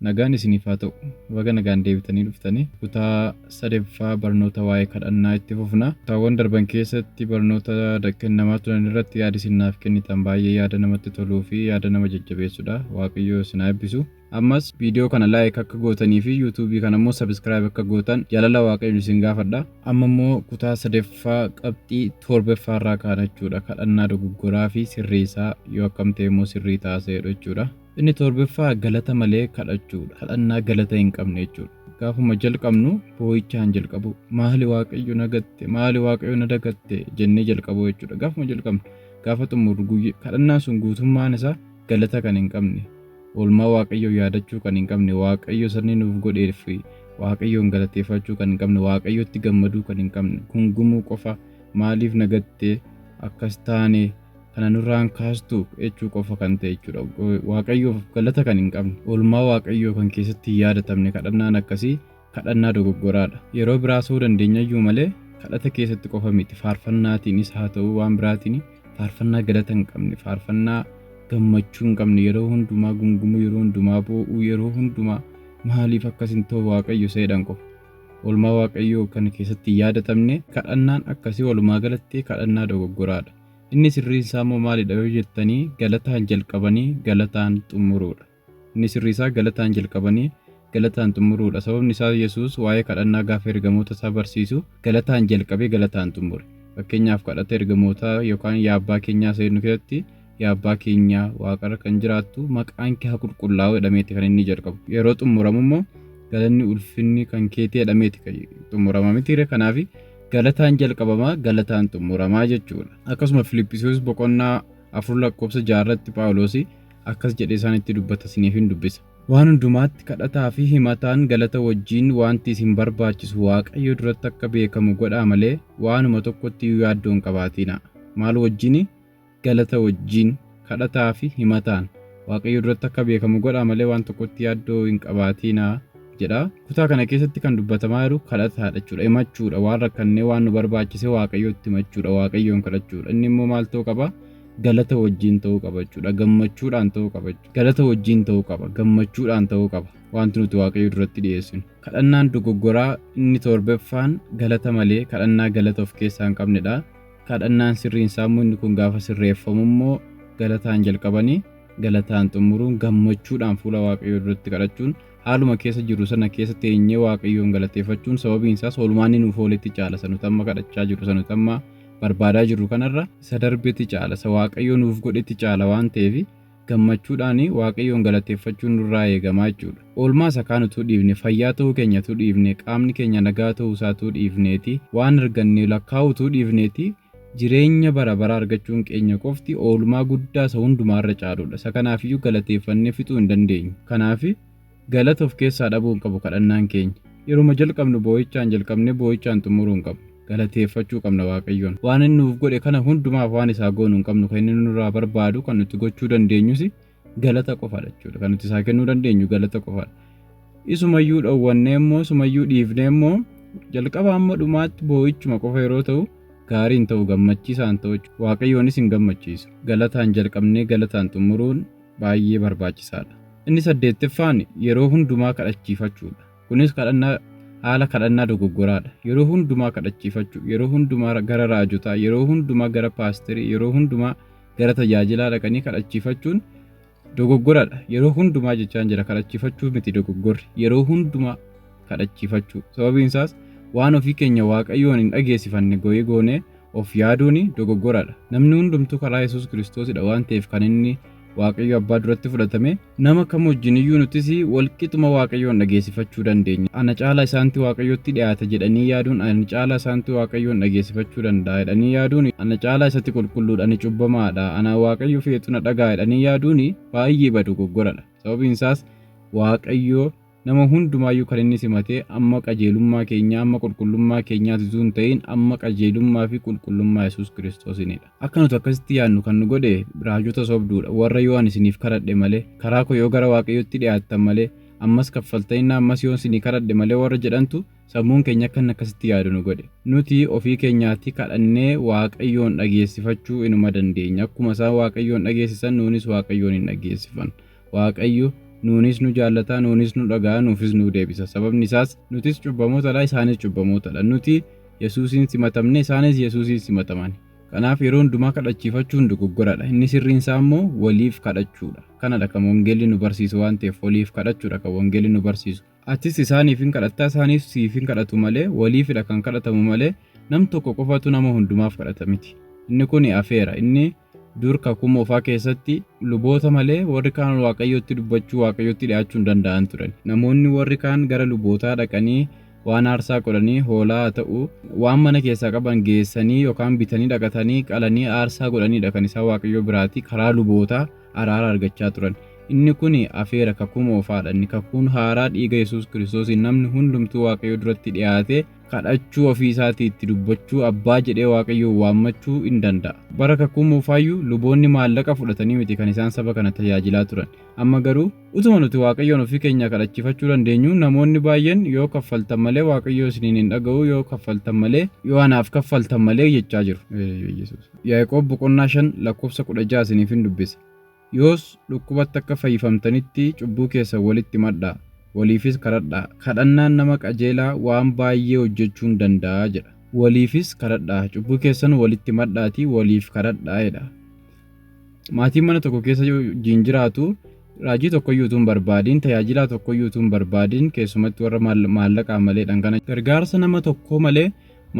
Nagaan isiniif haa ta'u. Baga nagaan deebitanii dhuftanii kutaa sadaffaa barnoota waa'ee kadhannaa itti fufna. Kutaawwan darban keessatti barnoota kennamaa turan irratti yaada isin naaf kennitan baay'ee yaada namatti toluu fi yaada nama jajjabeessudha. Waaqayyo isin haa eebbisu. Ammas viidiyoo kana like akka gootanii fi YouTube kana immoo subscribe akka gootan jaalala Waaqayyo isin gaafadha. Amma immoo kutaa sadaffaa qabxii torbaffaa irraa kaanachuudha. Kadhannaa dogoggoraa fi sirrii isaa yoo akkam ta'e immoo sirrii taasisee jechuudha. Inni torbaffaa galata malee kadhachuudha. Kadhannaa galata hin qabne jechuudha. Gaafuma jalqabnu boo'ichaan jalqabu. Maali Waaqayyo nagatte? Maali Waaqayyo na dagatte? Jennee jalqabu jechuudha. Gaafuma jalqabnu gaafa xumurru kadhannaan sun guutummaan isaa galata kan hin qabne. Oolmaa Waaqayyo yaadachuu kan hin qabne. Waaqayyo sanni nuuf godheef Waaqayyoon galateeffachuu kan hin qabne. Waaqayyotti gammaduu kan hin qabne. Gungumuu qofa maaliif nagatte akkas taane kana nurraan kaastu jechuu qofa kan ta'e jechuudha. Waaqayyoof galata kan hin qabne. Oolmaa Waaqayyoo kan keessatti yaadatamne kadhannaan akkasii kadhannaa dogoggoraadha. Yeroo biraa ta'uu dandeenyayyuu malee kadhata keessatti qofa miti. Faarfannaatiinis haa ta'u waan biraatiin faarfannaa galata hin qabne, faarfannaa gammachuu hin qabne, yeroo hundumaa gungumuu, yeroo hundumaa boo'uu, yeroo hundumaa maaliif akkas hin ta'u Waaqayyo seedhan qofa. Oolmaa Waaqayyoo kan keessatti yaadatamne kadhannaan akkasii walumaa galatti kadhannaa dogoggoraadha. Inni sirrii isaa immoo maalidha yoo jettanii galataan jalqabanii galataan xumuruudha. Inni sirrii isaa galataan jalqabanii galataan xumuruudha. Sababni isaa Yesuus waa'ee kadhannaa gaafa ergamoota isaa barsiisu galataan jalqabee galataan xumure. Fakkeenyaaf kadhata ergamootaa yookaan yaa abbaa keenyaa seenu keessatti yaa abbaa keenyaa waaqarra kan jiraattu maqaan kee haa qulqullaa'u jedhameeti kan inni jalqabu. Yeroo xumuramu immoo galanni ulfinni kan keetii jedhameeti kan xumurama mitiire. Kanaaf galataan jalqabamaa galataan xumuramaa jechuudha. Akkasuma Filiphisiyoos boqonnaa 4:6 Phaawulos akkas jedhee isaanitti dubbata isiniif hin dubbisa. Waan hundumaatti kadhataa fi himataan galata wajjin wanti isin barbaachisu Waaqayyo duratti akka beekamu godhaa malee waanuma tokkotti yaaddoo hin qabaatinaa. Maal wajjin? Galata wajjin kadhataa fi himataan Waaqayyo duratti akka beekamu godhaa malee waan tokkotti yaaddoo hin qabaatinaa jedha. Kutaa kana keessatti kan dubbatamaa jiru kadhataadha jechuudha. Himachuudha. Waan rakkannee waan nu barbaachise Waaqayyotti himachuudha. Waaqayyoon kadhachuudha. Inni immoo maal ta'uu qaba? Galata wajjin ta'uu qaba jechuudha. Gammachuudhaan ta'uu qaba jechuudha. Galata wajjin ta'uu qaba. Gammachuudhaan ta'uu qaba. Wanti nuti Waaqayyo duratti dhiyeessinu. Kadhannaan dogoggoraa inni torbaffaan galata malee kadhannaa galata of keessaa hin qabnedha. Kadhannaan sirriin isaa immoo inni kun gaafa sirreeffamu immoo galataan jalqabanii galataan xumuruun gammachuudhaan fuula Waaqayyo duratti kadhachuun haaluma keessa jiru sana keessa teenyee Waaqayyoon galateeffachuun sababiin isaas oolmaan inni nuuf ooletti caala. Sanuti amma kadhachaa jiru, sanuti amma barbaadaa jiru kanarra isa darbetti caala. Isa Waaqayyo nuuf godhetti caala waan ta'eef gammachuudhaan Waaqayyoon galateeffachuun nurraa eegamaa jechuudha. Oolmaa isa kaan utuu dhiifne, fayyaa ta'uu keenya utuu dhiifne, qaamni keenya nagaa ta'uu isaa utuu dhiifneeti, waan arganne lakkaa'uu utuu dhiifneeti jireenya bara bara argachuun keenya qofti oolmaa guddaa isa hundumaarra caaludha. Isa kanaafiyyuu galateeffannee fixuu hin dandeenyu. Kanaaf galata of keessaa dhabuu hin qabu kadhannaan keenya. Yeroo jalqabnu boo'ichaan jalqabnee boo'ichaan xumuruu hin qabu. Galateeffachuu qabna Waaqayyoon. Waan inni nuuf godhe kana hundumaaf waan isaa goonu hin qabnu. Kan inni nurraa barbaadu kan nuti gochuu dandeenyus galata qofaadha jechuudha. Kan nuti isaa kennuu dandeenyu galata qofaadha. Isumayyuu dhowwannee immoo isumayyuu dhiifnee immoo jalqaba amma dhumaatti boo'ichuma qofa yeroo ta'u gaariin ta'u gammachiisaan ta'u Waaqayyoonis hin gammachiisu. Galataan jalqabnee galataan xumuruun baay'ee barbaachisaadha. Inni 8ffaan yeroo hundumaa kadhachiifachuudha. Kunis haala kadhannaa dogoggoraadha. Yeroo hundumaa kadhachiifachuu, yeroo hundumaa gara raajotaa, yeroo hundumaa gara paasterii, yeroo hundumaa gara tajaajilaa dhaqanii kadhachiifachuun dogoggoraadha. Yeroo hundumaa jechaan jira kadhachiifachuu miti dogoggorri. Yeroo hundumaa kadhachiifachuu. Sababiin isaas waan ofii keenya Waaqayyoon hin dhageessifanne goonee of yaaduun dogoggoraadha. Namni hundumtuu karaa Yesuus Kiristoosidha waan ta'eef kan inni Waaqayyo abbaa duratti fudhatame nama kam wajjiniyyuu nutis walqixuma Waaqayyoon dhageessifachuu dandeenya. Ana caalaa isaanti Waaqayyotti dhiyaata jedhanii yaaduun, ana caalaa isaanti Waaqayyoon dhageessifachuu danda'a jedhanii yaaduun, ana caalaa isatti qulqulluudha, ani cubbamaadha, ana Waaqayyo feetu na dhagaa jedhanii yaaduun baay'ee dogoggoradha. Sababiin isaas Waaqayyo nama hundumaayyuu kan inni simatee amma qajeelummaa keenya, amma qulqullummaa keenyaati utuu hin ta'in amma qajeelummaa fi qulqullummaa Yesuus Kiristoosinidha. Akka nuti akkasitti yaadnu kan nu godhe raajota sobduudha. Warra yoo ani isiniif kadhadhe malee, karaa koo yoo gara Waaqayyotti dhiyaattan malee, ammas kaffaltanii ammas yoo isinii kadhadhe malee warra jedhantu sammuun keenya akka akkasitti yaadu nu godhe. Nuti ofii keenyaatti kadhannee Waaqayyoon dhageessifachuu inuma dandeenya. Akkuma isaan Waaqayyoon dhageessisan nuunis Waaqayyoon hin dhageessifannu. Waaqayyo nuunis nu jaallata, nuunis nu dhaga'a, nuufis nu deebisa. Sababni isaas nutis cubbamootadha, isaanis cubbamootadha. Nuti Yesuusiin simatamne, isaanis Yesuusiin simataman. Kanaaf yeroo hundumaa kadhachiifachuun dogoggoradha. Inni sirriin isaa immoo waliif kadhachuudha. Kanadha kan wangeelli nu barsiisu waan ta'eef waliif kadhachuudha kan wangeelli nu barsiisu. Atis isaaniif hin kadhattaa, isaaniif siif hin kadhatu malee waliifidha kan kadhatamu malee nam tokko qofatu nama hundumaaf kadhata miti. Inni kun afeera. Inni dur kakuu moofaa keessatti luboota malee warri kaan waaqayyotti dubbachuu, waaqayyotti dhiyaachuu hin danda'an turan. Namoonni warri kaan gara lubootaa dhaqanii waan aarsaa godhanii hoolaa haa ta'u waan mana keessaa qaban geessanii yookaan bitanii dhaqatanii qalanii aarsaa godhaniidha kan isaan waaqayyo biraatii karaa lubootaa araara argachaa turan. Inni kun afeera kakuu moofaadha. Inni kakuun haaraa dhiiga Yesuus Kiristoos namni hundumtuu waaqayyo duratti dhiyaatee kadhachuu ofii isaatii itti dubbachuu abbaa jedhee waaqayyo waammachuu hin danda'a. Bara kakuu moofaayyuu luboonni maallaqa fudhatanii miti kan isaan saba kana tajaajilaa turan. Amma garuu utuma nuti waaqayyoon ofii keenya kadhachiifachuu dandeenyu namoonni baay'een yoo kaffaltan malee waaqayyo isiniin hin dhaga'u, yoo kaffaltan malee yoo anaaf kaffaltan malee jechaa jiru. Yaaqoob boqonnaa 5 lakkoofsa 16 isiniif hin dubbisa. Yoos dhukkubatti akka fayyifamtanitti cubbuu keessan walitti madhaa, waliifis kadhadhaa. Kadhannaan nama qajeelaa waan baay'ee hojjechuu hin danda'a jedha. Waliifis kadhadhaa, cubbuu keessan walitti madhaatii waliif kadhadhaa jedha. Maatiin mana tokko keessa wajjin jiraatu raajii tokkoyyuu utuu hin barbaadin, tajaajilaa tokkoyyuu utuu hin barbaadin, keessumatti warra maallaqaa malee dhangana gargaarsa nama tokko malee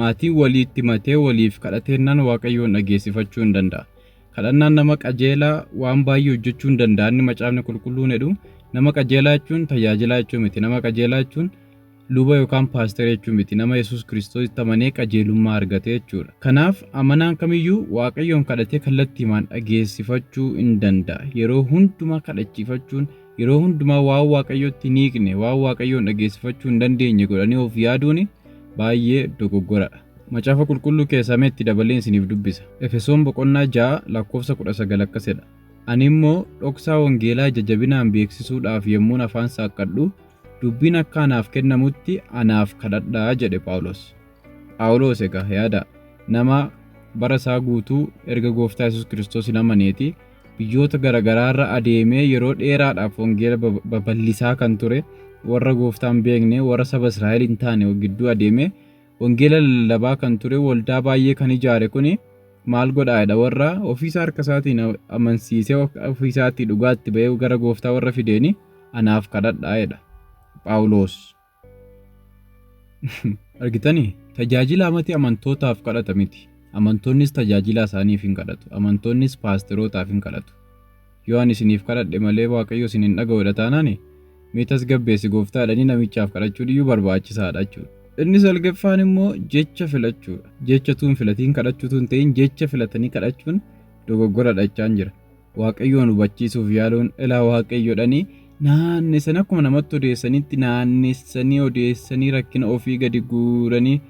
maatiin walitti matee waliif kadhateennaan waaqayyoon dhageessifachuu hin danda'a. Kadhannaan nama qajeelaa waan baay'ee hojjechuu hin danda'an macaafni qulqulluun jedhu nama qajeelaa jechuun tajaajilaa jechuu miti. Nama qajeelaa jechuun luba yookaan paasterii jechuu miti. Nama Yesuus Kiristoositti amanee qajeelummaa argate jechuudha. Kanaaf amanaan kamiyyuu waaqayyoon kadhatee kallattiimaan dhageessifachuu hin danda'a. Yeroo hundumaa kadhachiifachuun, yeroo hundumaa waan waaqayyotti hin hiikne, waan waaqayyoon dhageessifachuu hin dandeenye godhanii of yaaduun baay'ee dogoggoradha. Macaafa qulqulluu keessaa itti dabaleen isiniif dubbisa. Efesoon boqonnaa 6 lakkoofsa 19 akkasidha. Ani immoo dhoksaa wangeelaa jajjabinaan beeksisuudhaaf yemmuun afaan saaqqadhu dubbiin akka anaaf kennamutti anaaf kadhadhaa jedhe Phaawulos. Phaawulos egaa yaada nama bara isaa guutuu erga Gooftaa Yesuus Kiristoos amaneeti biyyoota garaagaraarra adeemee yeroo dheeraadhaaf wangeela babal'isaa kan ture, warra Gooftaan beekne, warra saba Israa'el hin taane gidduu adeemee wangeela lallabaa kan ture, waldaa baay'ee kan ijaare kuni maal godhaadha? Warra ofiisaa harka isaatiin amansiisee ofiisaatii dhugaatti ba'ee gara Gooftaa warra fideeni anaaf kadhadhaa'edha Phaawulos. Argitanii tajaajila amati amantootaaf kadhata miti. Amantoonnis tajaajila isaaniif hin kadhatu. Amantoonnis paasterootaaf hin kadhatu. Yoo ani isiniif kadhadhe malee waaqayyo isin hin dhaga'udha taanaan miitas gabbeessi Gooftaa jedhanii namichaaf kadhachuun iyyuu barbaachisaadha jechuudha. Inni salgaffaan immoo jecha filachuudha. Jecha tuun filatiin kadhachuutu hin ta'in jecha filatanii kadhachuun dogoggoradha jechaan jira. Waaqayyoon hubachiisuuf yaaluun ilaa waaqayyoodhanii naannessan akkuma namatti odeessanitti naannessanii odeessanii rakkina ofii gadi guuranii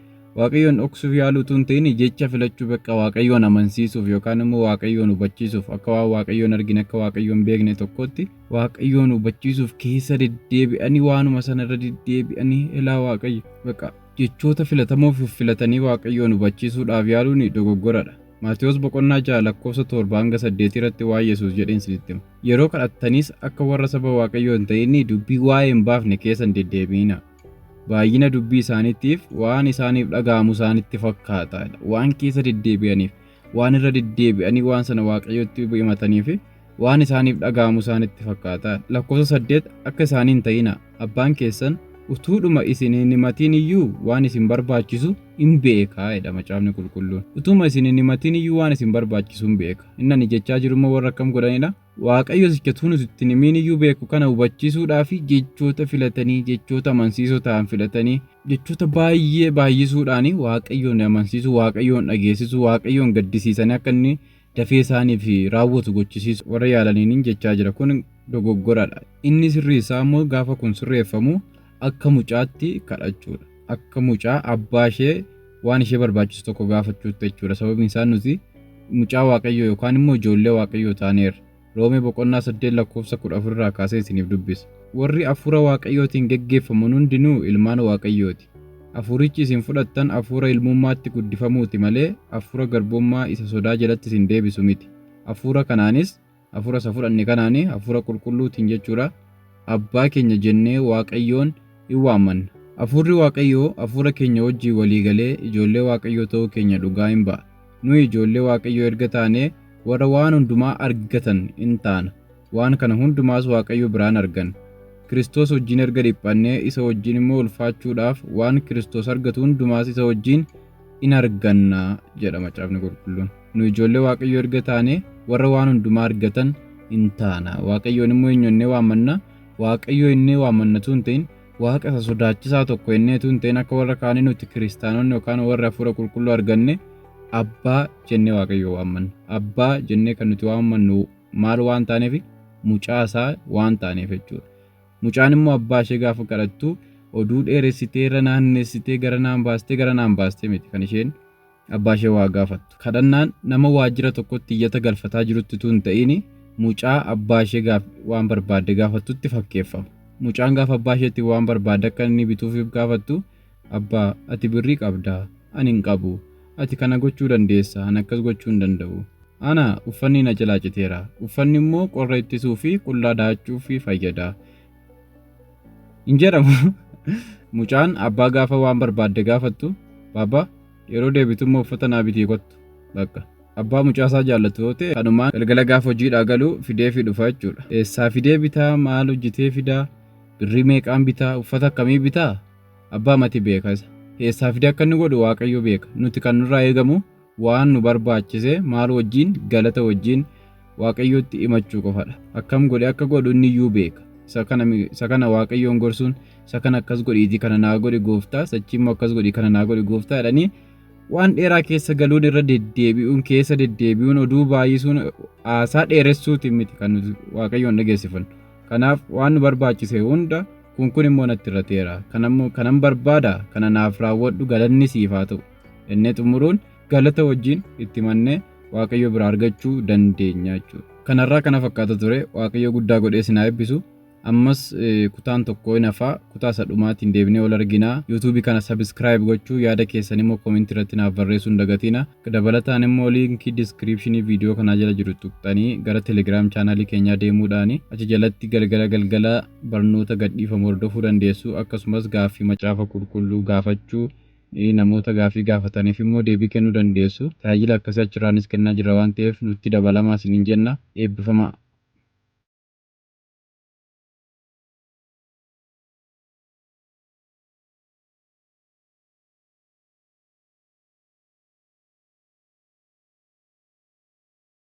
waaqayyoon dhoksuuf yaaluutu hin ta'in jecha filachuu bakka waaqayyoon amansiisuuf yookaan immoo waaqayyoon hubachiisuuf akka waan waaqayyoon argine akka waaqayyoon beekne tokkotti waaqayyoon hubachiisuuf keessa deddeebi'anii waanuma sanarra deddeebi'anii ilaa waaqayyo bakka jechoota filatamoof filatanii waaqayyoon hubachiisuudhaaf yaaluun dogoggoradha. Maatiyos boqonnaa 6 lakkoofsa 7 hanga 8 irratti waa Yesuus jedheen isinitti hima. Yeroo kadhattanis akka warra saba waaqayyoo hin ta'in dubbii waa'ee hin baafne keessa hin deddeebi'ina. Baay'ina dubbii isaaniitiif waan isaaniif dhaga'amu isaanitti fakkaata. Waan keessa deddeebi'aniif, waan irra deddeebi'anii waan sana waaqayyootti himataniif waan isaaniif dhaga'amu isaanitti fakkaata. Lakkoofsa 8 akka isaanii hin ta'ina. Abbaan keessan utuudhuma isin hin himatin iyyuu waan isin barbaachisu hin beekaa jedha macaafni qulqulluun. Utuma isin hin himatin iyyuu waan isin barbaachisu hin beeka. Inni ani jechaa jirummoo warra akkam godhanidha. Waaqayyo sichatuun ittiin himin iyyuu beeku kana hubachiisuudhaaf jechoota filatanii, jechoota amansiisoo ta'an filatanii, jechoota baay'ee baay'isuudhaan waaqayyoon amansiisu, waaqayyoon dhageessisu, waaqayyoon gaddisiisanii akka inni dafee isaaniif raawwatu gochisiisu warra yaalaniin jechaa jira. Kun dogoggoradha. Inni sirrii isaa immoo gaafa kun sirreeffamu akka mucaatti kadhachuudha. Akka mucaa abbaa ishee waan ishee barbaachisu tokko gaafachuutti jechuudha. Sababni isaa nuti mucaa waaqayyoo yookaan immoo ijoollee waaqayyoo taaneerra. Roomee boqonnaa 8 lakkoofsa 14 irraa kaasee isiniif dubbisa. Warri hafuura waaqayyootiin geggeeffaman hundinuu ilmaan waaqayyooti. Hafuurichi isin fudhattan hafuura ilmummaatti guddifamuuti malee hafuura garbummaa isa sodaa jalatti isin deebisu miti. Hafuura kanaanis hafuura isa fudhanne kanaanii hafuura qulqulluutiin jechuudha. abbaa keenya jennee Waaqayyoon hin waammanna. Hafuurri Waaqayyoo hafuura keenya wajjin walii galee ijoollee Waaqayyoo ta'uu keenya dhugaa hin ba'a. Nuyi ijoollee Waaqayyoo erga taanee warra waan hundumaa argatan hin taana. Waan kana hundumaas Waaqayyo biraan arganna. Kiristoos wajjin erga dhiphannee isa wajjin immoo ulfaachuudhaaf waan Kiristoos argatu hundumaas isa wajjin in arganna jedha Macaafni Qulqulluun. Nu ijoollee Waaqayyoo erga taanee warra waan hundumaa argatan hin taana. Waaqayyoon immoo eenyonnee waammanna. Waaqayyoo innee waammannatu hin ta'in Waaqa isa sodaachisaa tokko inneetu hin ta'in akka warra kaanii nuti kiristaanonni yookaan warra hafuura qulqulluu arganne abbaa jennee Waaqayyoo waammanna. Abbaa jennee kan nuti waammannu maal waan taaneef mucaa isaa waan taaneef jechuudha. Mucaan immoo abbaa ishee gaafa kadhattu oduu dheeressitee irra naannessitee gara naan baastee miti kan isheen abbaa ishee waa gaafattu. Kadhannaan nama waajjira tokkotti iyyata galfataa jirutti tun ta'in mucaa abbaa ishee waan barbaadde gaafattutti fakkeeffama. Mucaan gaafa abbaa isheetti waan barbaadde akka inni bituufiif gaafattu abbaa ati birrii qabdaa ani hin qabu. Ati kana gochuu dandeessa ani akkas gochuu hin danda'u. Ana uffanni na jalaa citeera. Uffanni immoo qorra ittisuu fi qullaa daachuu fi fayyada. Hin jedhamu. Mucaan abbaa gaafa waan barbaadde gaafattu baabaa yeroo deebitu immoo uffata naa bitii kottu bakka. Abbaa mucaa isaa jaallatu yoo ta'e kanumaan galgala gaafa hojiidhaa galu fidee fi dhufa jechuudha. Eessaa fidee bitaa maal hojjetee fidaa birrii meeqaan bitaa uffata akkamii bitaa abbaa mati beeka isa. Eessaa fidee akka inni godhu Waaqayyo beeka. Nuti kan nurraa eegamu waan nu barbaachise maal wajjin galata wajjin Waaqayyotti himachuu qofadha. Akkam godhe akka godhu inni iyyuu beeka. Isa kana Waaqayyoon gorsuun isa kana akkas godhiitii kana naa godhi gooftaa sachii immoo akkas godhii kana naa godhi gooftaa jedhanii waan dheeraa keessa galuun irra deddeebi'uun oduu baay'isuun haasaa dheeressuutiin miti kan nuti Waaqayyoon dhageessifannu. Kanaaf waan nu barbaachise hunda kun immoo natti irrateera. Kanan barbaada kana naaf raawwadhu galanni siif haa ta'u. Innee xumuruun galata wajjin itti mannee Waaqayyo biraa argachuu dandeenya jechuudha. Kanarraa kana fakkaata ture Waaqayyo guddaa godhee sinaa eebbisu. Ammas kutaan tokko nafaa kutaa sadhumaatiin deebinee ol arginaa. YouTube kana subscribe gochuu yaada keessan immoo comment irratti naaf barreessuu hin dagatina. Dabalataan immoo linkii description video kana jala jiru tuqxanii gara Telegram channel keenyaa deemuudhaan achi jalatti galgala barnoota gadhiifamu hordofuu dandeessu. Akkasumas gaaffii macaafa qulqulluu gaafachuu namoota gaaffii gaafataniif immoo deebii kennuu dandeessu. Tajaajila akkasii achirraanis kennaa jira waan ta'eef nutti dabalamaa isiniin jenna. Eebbifamaa.